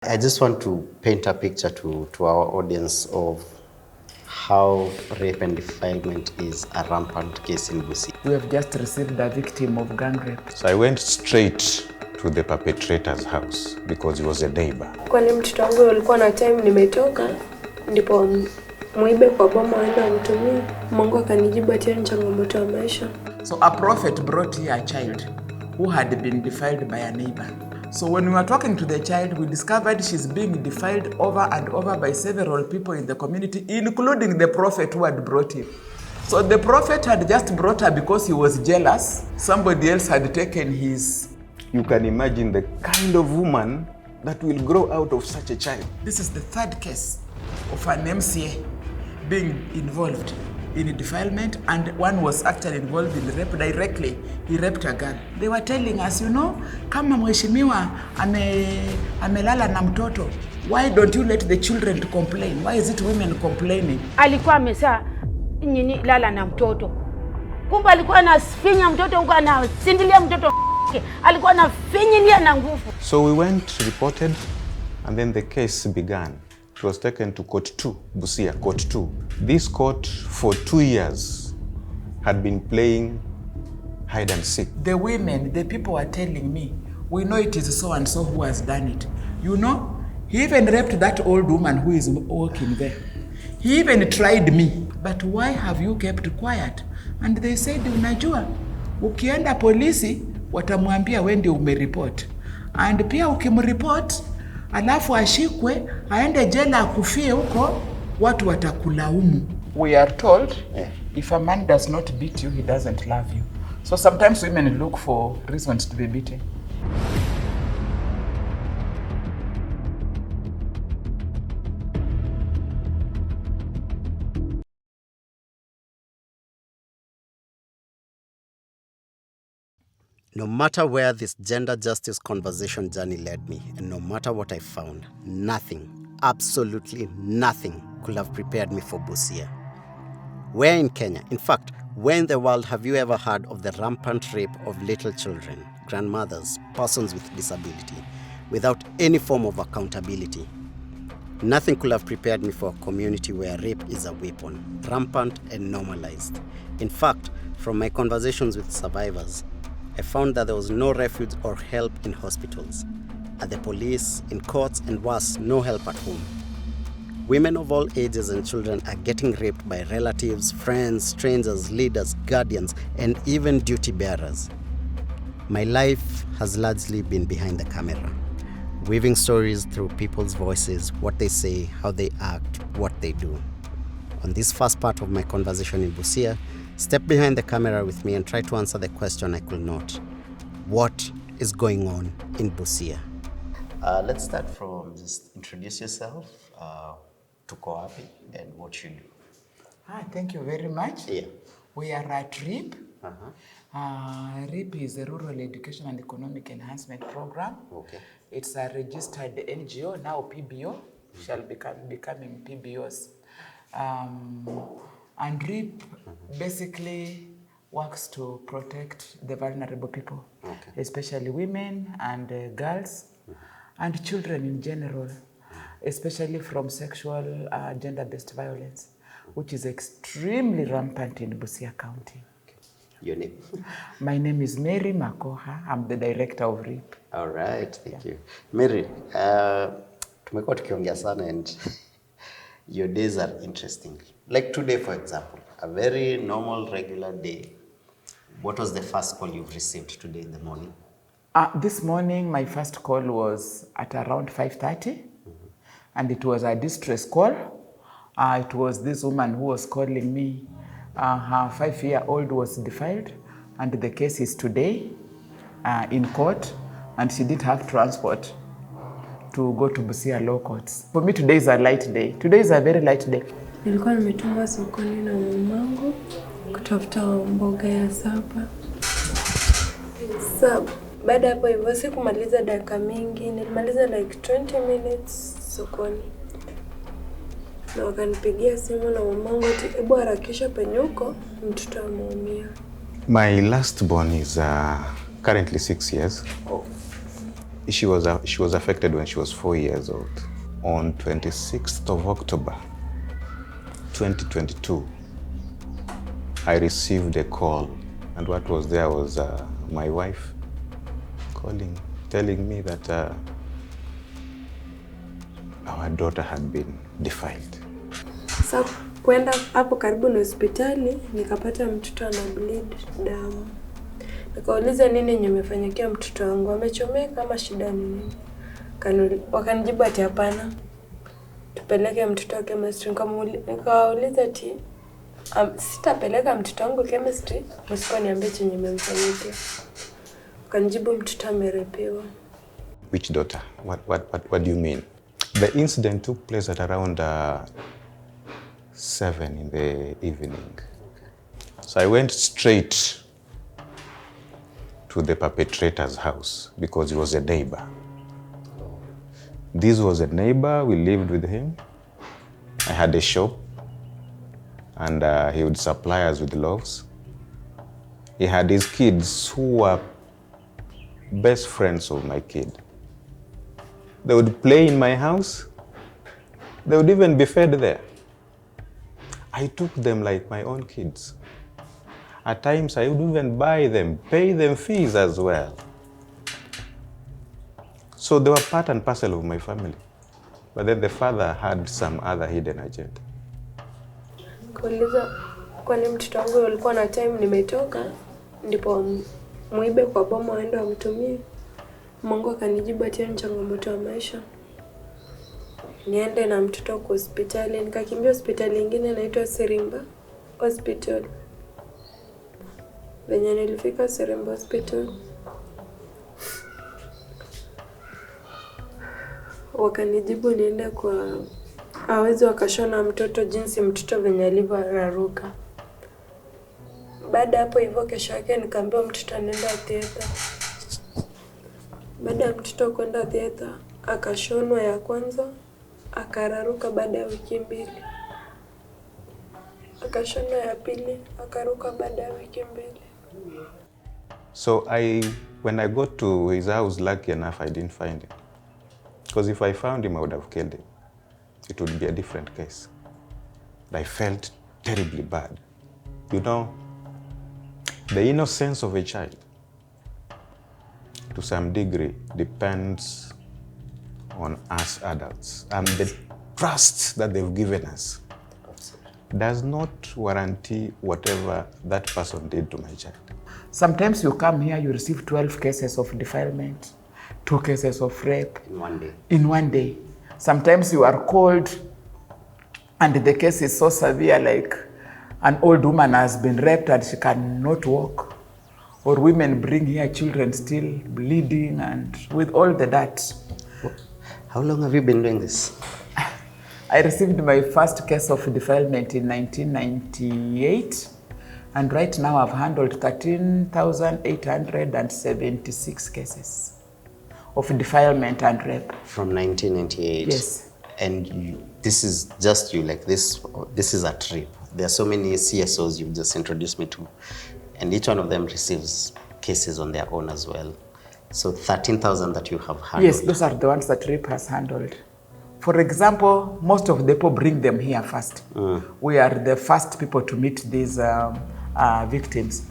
I just want to paint a picture to our audience of how rape and defilement is a rampant case in Busia. We have just received a victim of gang rape. So I went straight to the perpetrator's house because he was a neighbor. Kwani mtoto wangu alikuwa na time nimetoka ndipo muibe kwa boma aenda anitumie. Mungu akanijibu ati ni changamoto ya maisha. So a prophet brought here a child who had been defiled by a neighbor. So when we were talking to the child, we discovered she's being defiled over and over by several people in the community, including the prophet who had brought him. So the prophet had just brought her because he was jealous. Somebody else had taken his... You can imagine the kind of woman that will grow out of such a child. This is the third case of an MCA being involved in defilement, and one was actually involved in rape directly. He raped a girl. They were telling us, you know, kama mheshimiwa amelala na mtoto, why don't you let the children to complain? Why is it women complaining? Alikuwa amesa nyinyi lala na mtoto. Kumbe alikuwa anafinya mtoto huko, anasindilia mtoto. Alikuwa anafinyilia na nguvu. So we went, reported, and then the case began. It was taken to Court 2, Busia, Court 2. This court, for 2 years, had been playing hide and seek. The women, the people were telling me, we know it is so and so who has done it. You know, he even raped that old woman who is working there. He even tried me. But why have you kept quiet? And they said, unajua, ukienda polisi, watamwambia wewe ndio umereport. And pia ukimreport, alafu ashikwe, aende jela akufie huko, watu watakulaumu. We are told, if a man does not beat you, he doesn't love you. So sometimes women look for reasons to be beaten. No matter where this gender justice conversation journey led me, and no matter what I found, nothing, absolutely nothing could have prepared me for Busia. Where in Kenya, in fact, where in the world have you ever heard of the rampant rape of little children, grandmothers, persons with disability, without any form of accountability? Nothing could have prepared me for a community where rape is a weapon, rampant and normalized. In fact, from my conversations with survivors, I found that there was no refuge or help in hospitals, at the police, in courts, and worse, no help at home. Women of all ages and children are getting raped by relatives, friends, strangers, leaders, guardians, and even duty bearers. My life has largely been behind the camera, weaving stories through people's voices, what they say, how they act, what they do. On this first part of my conversation in Busia, step behind the camera with me and try to answer the question I could not. What is going on in Busia? Let's start from just introduce yourself, to Koapi, and what you do. Thank you very much. Yeah. We are at REEP. REEP is a Rural Education and Economic Enhancement Program. Okay. It's a registered NGO, now PBO, shall becoming PBOs. And REEP basically works to protect the vulnerable people, especially women and girls and children in general, especially from sexual gender-based violence, which is extremely rampant in Busia County. Your name? My name is Mary Makoha. I'm the director of REEP. All right, thank you. Mary, tumekuwa tukiongea sana and your days are interesting. Like today, for example, a very normal, regular day. What was the first call you've received today in the morning? This morning, my first call was at around 5:30, and it was a distress call. It was this woman who was calling me. Her 5-year-old was defiled, and the case is today in court, and she didn't have transport to go to Busia law courts. For me, today is a light day. Today is a very light day. Nilikuwa nimetumwa sokoni na mamangu kutafuta mboga ya sapa. Baada hapo hivyo sikumaliza dakika mingi, nilimaliza like 20 minutes sokoni. Na wakanipigia simu na mamangu ati hebu harakisha penye uko, mtoto ameumia. My last born is currently 6 years. she was affected when she was 4 years old. On 26th of October, 2022, I received a call, and what was there was my wife calling, telling me that our daughter had been defiled. Sasa kwenda hapo karibu na hospitali nikapata mtoto ana bleed damu. Nikauliza nini nimefanyikia mtoto wangu, amechomeka kama shida nini? Wakanijibu ati hapana, tupeleke mtoto wa chemistry. Nikauliza ati sitapeleka mtoto wangu chemistry msiponiambia chenye nimemfanyikia. Wakanijibu mtoto amerepiwa. Which daughter? What do you mean? The incident took place at around 7 in the evening. So I went straight to the perpetrator's house because he was a neighbor. This was a neighbor, we lived with him. I had a shop and he would supply us with loaves. He had his kids who were best friends of my kid. They would play in my house. They would even be fed there. I took them like my own kids. At times I would even buy them, pay them fees as well. So they were part and parcel of my family. But then the father had some other hidden agenda. Kuuliza kwani mtoto wangu alikuwa na time nimetoka ndipo muibe kwa bomo aende amtumie. Mungu akanijibu ati ni changamoto ya maisha. Niende na mtoto kwa hospitali, nikakimbia hospitali nyingine inaitwa Sirimba Hospital. Venye nilifika Sirimba Hospital, wakanijibu niende kwa hawezi wakashona mtoto jinsi mtoto venye alivyoraruka. Baada hapo hivyo kesho yake nikaambiwa mtoto anaenda theater. Baada ya mtoto kwenda theater, akashonwa ya kwanza, akararuka baada ya wiki 2. Akashonwa ya pili, akaruka baada ya wiki 2. So when I got to his house, lucky enough, I didn't find him. Because if I found him, I would have killed him. It would be a different case. I felt terribly bad. You know, the innocence of a child, to some degree, depends on us adults. And the trust that they've given us does not warranty whatever that person did to my child. Sometimes you come here, you receive 12 cases of defilement, 2 cases of rape. In one day. In one day. Sometimes you are called and the case is so severe, like an old woman has been raped and she cannot walk. Or women bring here children still bleeding and with all the that. How long have you been doing this? I received my first case of defilement in 1998. And right now I've handled 13,876 cases of defilement and rape. From 1998? Yes. And this is just you, like this is a trip. There are so many CSOs you've just introduced me to, and each one of them receives cases on their own as well. So 13,000 that you have handled. Yes, those are the ones that REEP has handled. For example, most of the people bring them here first. We are the first people to meet these victims.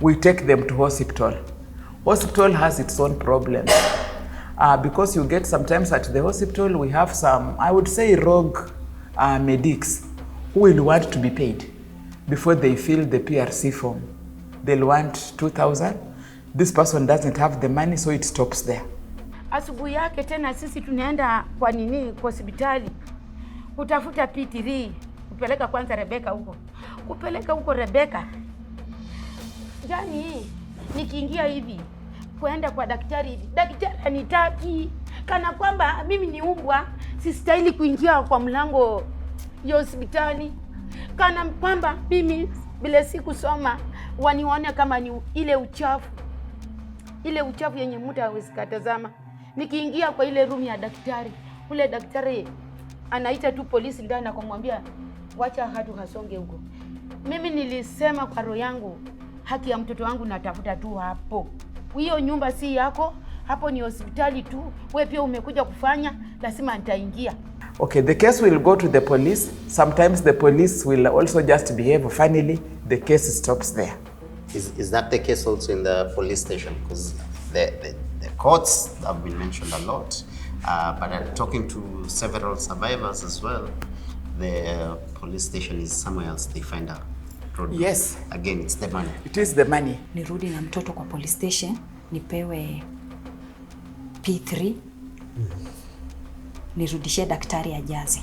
We take them to hospital. Hospital has its own problems. Because you get sometimes at the hospital, we have some, I would say, rogue medics who will want to be paid before they fill the PRC form. They'll want 2,000. This person doesn't have the money, so it stops there. Asubuhi yake tena sisi tunaenda kwa hospitali. Utafuta P3, kupeleka kwanza Rebeka huko. Kupeleka huko Rebeka. Jani, nikiingia hivi, kuenda kwa daktari hivi. Daktari anitaki. Kana kwamba mimi ni umbwa, sistahili kuingia kwa mlango ya hospitali. Kana kwamba mimi bila sikusoma, wanione kama ni ile uchafu. Ile uchafu yenye mtu hawezi katazama. Nikiingia kwa ile room ya daktari, ule daktari anaita tu polisi ndani na kumwambia wacha hatu hasonge huko. Mimi nilisema kwa roho yangu, haki ya mtoto wangu natafuta tu hapo. Hiyo nyumba si yako, hapo ni hospitali tu, wewe pia umekuja kufanya, lazima nitaingia. Okay, the case will go to the police. Sometimes the police will also just behave funnily. The case stops there. Is that the case also in the police station? Because the courts have been mentioned a lot, but talking to several survivors as well, the police station is somewhere else. They find a road. Yes. Again, it's the money. It is the money. Nirudi na mtoto kwa police station, nipewe P3, nirudishie daktari ajaze.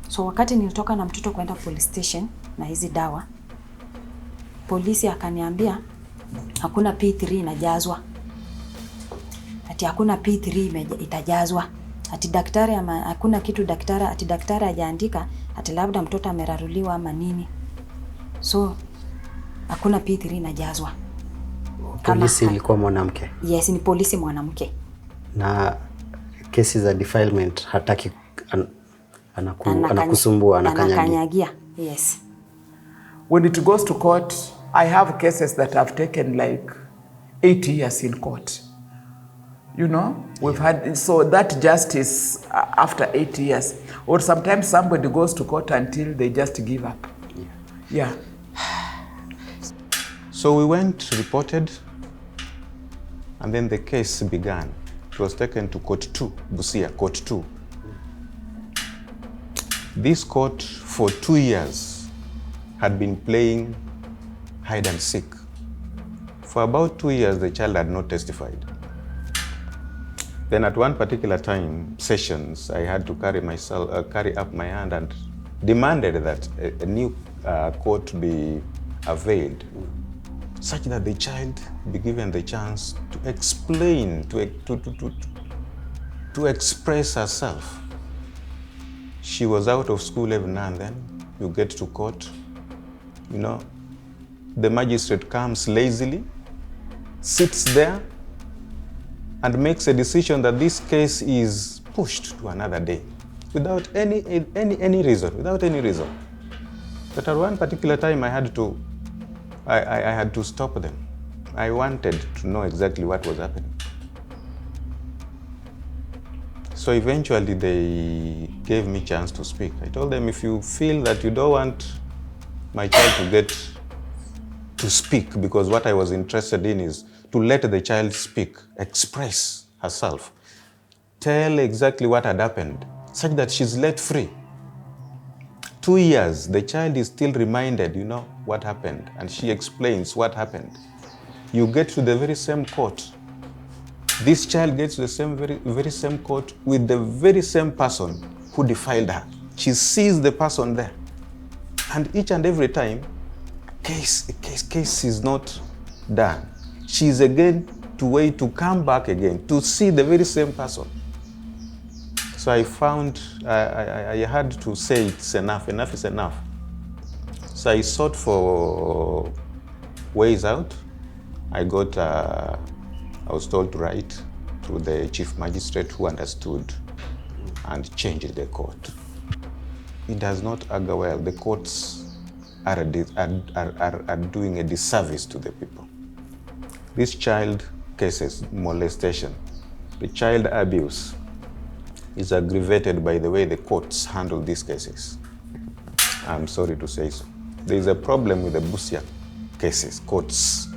So wakati nilitoka na mtoto kwenda police station na hizi dawa, polisi akaniambia hakuna P3 inajazwa. Ati hakuna P3 itajazwa. Ati daktari ama hakuna kitu daktari hajaandika, ati labda mtoto ameraruliwa ama nini. So hakuna P3 inajazwa. Polisi ilikuwa mwanamke? Yes, ni polisi mwanamke. Na kesi za defilement hataki anakusumbua, anakanyagia. Yes. When it goes to court, I have cases that have taken like 8 years in court. You know, we've had, so that justice after 8 years, or sometimes somebody goes to court until they just give up. Yeah. So we went, reported, and then the case began. It was taken to Court 2, Busia, Court 2. This court, for 2 years, had been playing hide and seek. For about 2 years, the child had not testified. Then at one particular time, sessions, I had to carry up my hand and demanded that a new court be availed, such that the child be given the chance to explain, to express herself. She was out of school every now and then. You get to court, you know, the magistrate comes lazily, sits there, and makes a decision that this case is pushed to another day without any reason, without any reason. But at one particular time, I had to stop them. I wanted to know exactly what was happening. So eventually they gave me a chance to speak. I told them, if you feel that you don't want my child to get to speak, because what I was interested in is to let the child speak, express herself, tell exactly what had happened, such that she's let free. 2 years, the child is still reminded, you know, what happened, and she explains what happened. You get to the very same court. This child gets to the very same court with the very same person who defiled her. She sees the person there. And each and every time, case is not done. She's again to wait to come back again to see the very same person. So I found, I had to say it's enough is enough. So I sought for ways out. I was told to write to the chief magistrate, who understood and changed the court. It does not augur well. The courts are doing a disservice to the people. These child cases, molestation, the child abuse, is aggravated by the way the courts handle these cases. I'm sorry to say so. There is a problem with the Busia cases, courts.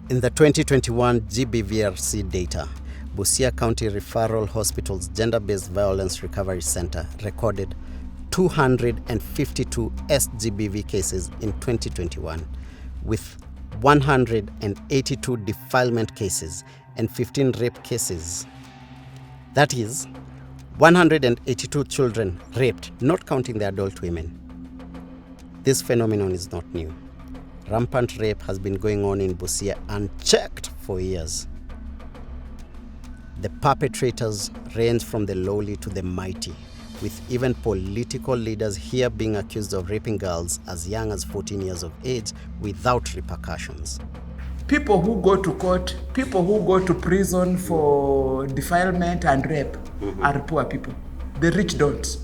In the 2021 GBVRC data, Busia County Referral Hospital's Gender-Based Violence Recovery Center recorded 252 SGBV cases in 2021, with 182 defilement cases and 15 rape cases. That is, 182 children raped, not counting the adult women. This phenomenon is not new. Rampant rape has been going on in Busia unchecked for years. The perpetrators range from the lowly to the mighty, with even political leaders here being accused of raping girls as young as 14 years of age without repercussions. People who go to court, people who go to prison for defilement and rape are poor people. The rich don't.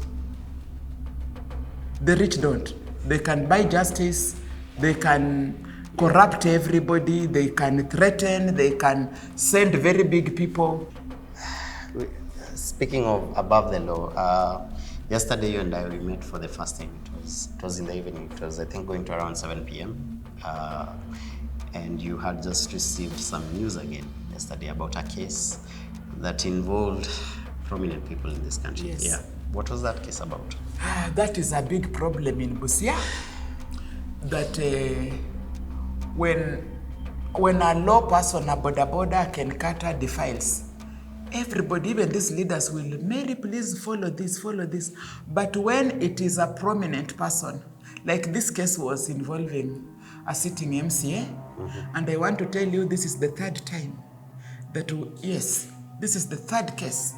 The rich don't. They can buy justice, they can corrupt everybody, they can threaten, they can send very big people. Speaking of above the law, yesterday you and I, we met for the first time. It was in the evening. It was, I think, going to around 7 p.m. And you had just received some news again yesterday about a case that involved prominent people in this country. Yes. Yeah. What was that case about? That is a big problem in Busia. That when a law person, a border can cater the files, everybody, even these leaders will, Mary, please follow this, follow this. But when it is a prominent person, like this case was involving a sitting MCA, and I want to tell you this is the third time that, yes, this is the third case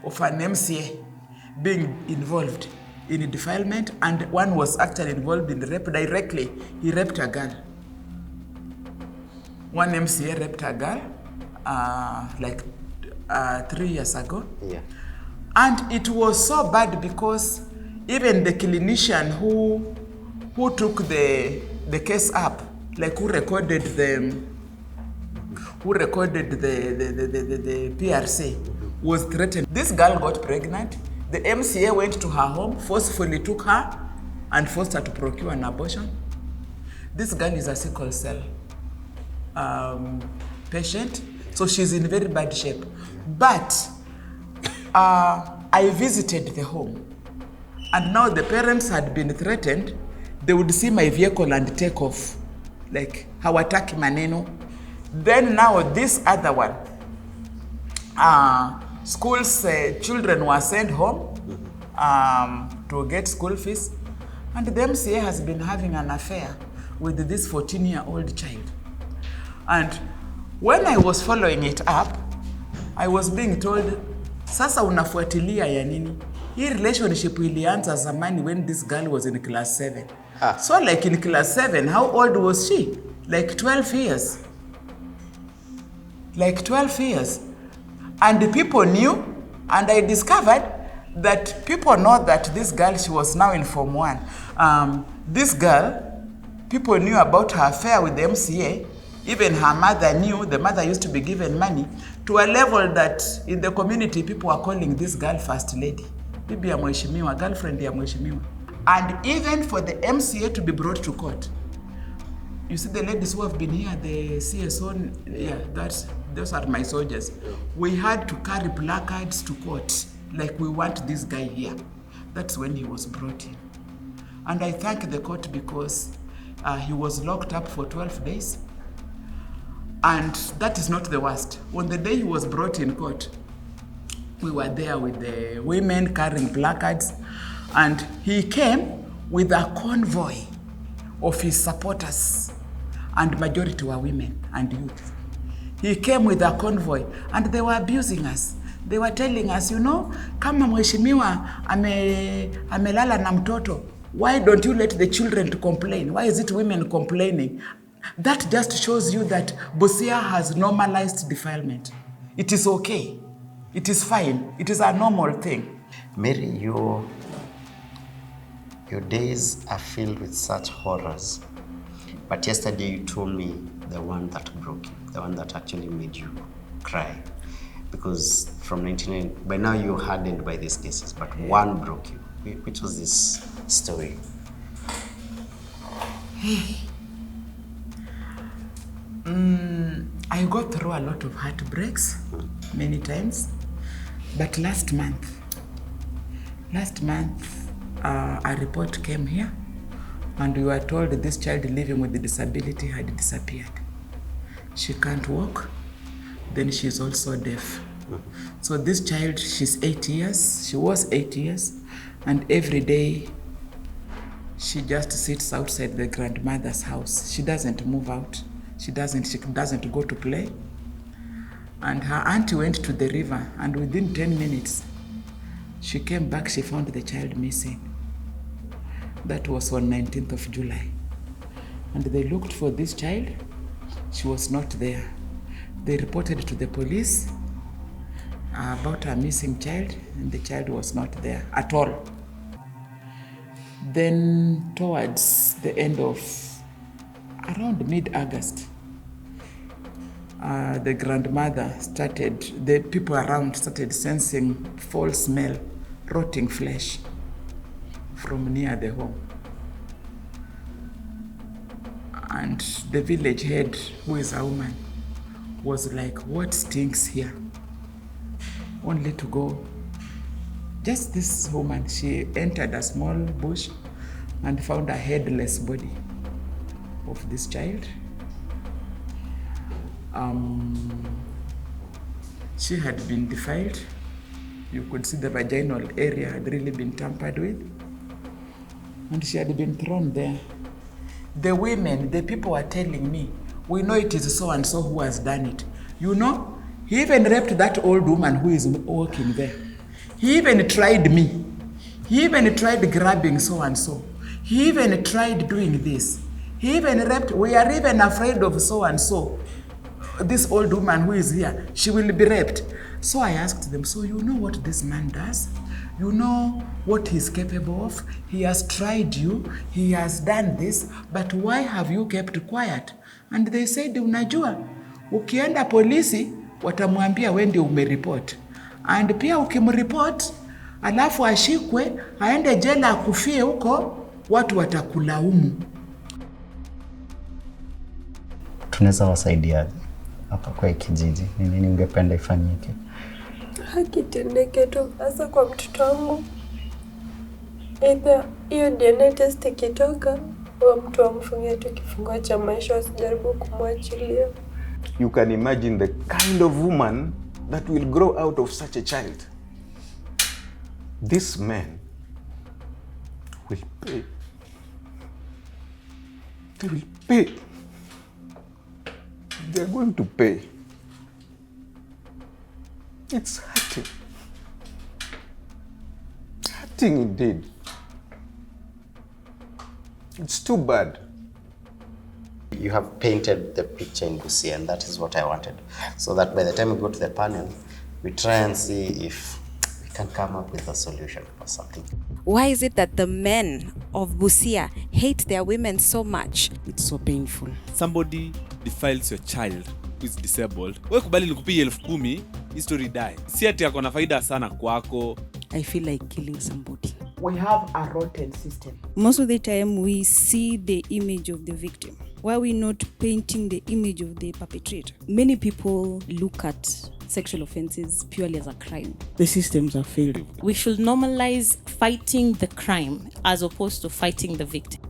of an MCA being involved in a defilement, and one was actually involved in rape directly. He raped a girl. One MCA raped a girl like 3 years ago. Yeah. And it was so bad because even the clinician who took the case up, like who recorded the PRC, was threatened. This girl got pregnant. The MCA went to her home, forcefully took her and forced her to procure an abortion. This girl is a sickle cell patient, so she's in very bad shape. But I visited the home, and now the parents had been threatened. They would see my vehicle and take off, like hawataki maneno. Then now this other one, schools, children were sent home to get school fees, and the MCA has been having an affair with this 14-year-old child. And when I was following it up, I was being told, sasa unafuatilia ya nini? Hii relationship ilianza zamani when this girl was in class 7. So like in class 7, how old was she? Like 12 years. Like 12 years. And the people knew, and I discovered that people know that this girl, she was now in Form 1. This girl, people knew about her affair with the MCA. Even her mother knew. The mother used to be given money to a level that in the community, people are calling this girl First Lady. Bibi ya mheshimiwa, girlfriend ya mheshimiwa. And even for the MCA to be brought to court. You see the ladies who have been here, the CSO, yeah, those are my soldiers. We had to carry placards to court, like we want this guy here. That's when he was brought in. And I thank the court because he was locked up for 12 days. And that is not the worst. On the day he was brought in court, we were there with the women carrying placards, and he came with a convoy of his supporters, and majority were women and youth. He came with a convoy, and they were abusing us. They were telling us, you know, kama mheshimiwa amelala na mtoto, why don't you let the children to complain? Why is it women complaining? That just shows you that Busia has normalized defilement. It is okay. It is fine. It is a normal thing. Mary, your days are filled with such horrors. But yesterday you told me the one that broke you, the one that actually made you cry. Because from 99, by now you're hardened by these cases, but one broke you. Which was this story? I go through a lot of heartbreaks many times, but last month, a report came here, and we were told that this child living with the disability had disappeared. She can't walk, then she's also deaf. So this child, she's 8 years, she was 8 years, and every day she just sits outside the grandmother's house. She doesn't move out. She doesn't go to play. And her auntie went to the river, and within 10 minutes, she came back, she found the child missing. That was on 19th of July. And they looked for this child. She was not there. They reported to the police about a missing child, and the child was not there at all. Then towards the end of around mid-August, the grandmother the people around started sensing foul smell, rotting flesh from near the home. And the village head, who is a woman, was like, what stinks here? Only to go. Just this woman, she entered a small bush and found a headless body of this child. She had been defiled. You could see the vaginal area had really been tampered with. And she had been thrown there. The women, the people were telling me, we know it is so and so who has done it. You know, he even raped that old woman who is working there. He even tried me. He even tried grabbing so and so. He even tried doing this. He even raped, we are even afraid of so and so. This old woman who is here, she will be raped. So I asked them, so you know what this man does? You know what he's capable of? He has tried you, he has done this, but why have you kept quiet? And they said, unajua, ukienda polisi, watamwambia wewe ndio umeripoti. And pia ukimripoti, alafu ashikwe, aende jela akufie huko, watu watakulaumu. Tunaweza wasaidiaje hapa kwa kijiji? Ni nini ungependa ifanyike? Haki tendeke tu hasa kwa mtoto wangu. Either hiyo DNA test ikitoka, wa mtu amfungie tu kifungo cha maisha, wasijaribu kumwachilia. You can imagine the kind of woman that will grow out of such a child. This man will pay. They will pay. They're going to pay. It's hurting. Hurting indeed. It's too bad. You have painted the picture in Busia, and that is what I wanted. So that by the time we go to the panel, we try and see if we can come up with a solution or something. Why is it that the men of Busia hate their women so much? It's so painful. Somebody defiles your child who is disabled. Wewe kubali nikupie 10,000, hii story die. Si ati yako na faida sana kwako. I feel like killing somebody. We have a rotten system. Most of the time we see the image of the victim. Why are we not painting the image of the perpetrator? Many people look at sexual offenses purely as a crime. The systems are failing. We should normalize fighting the crime as opposed to fighting the victim.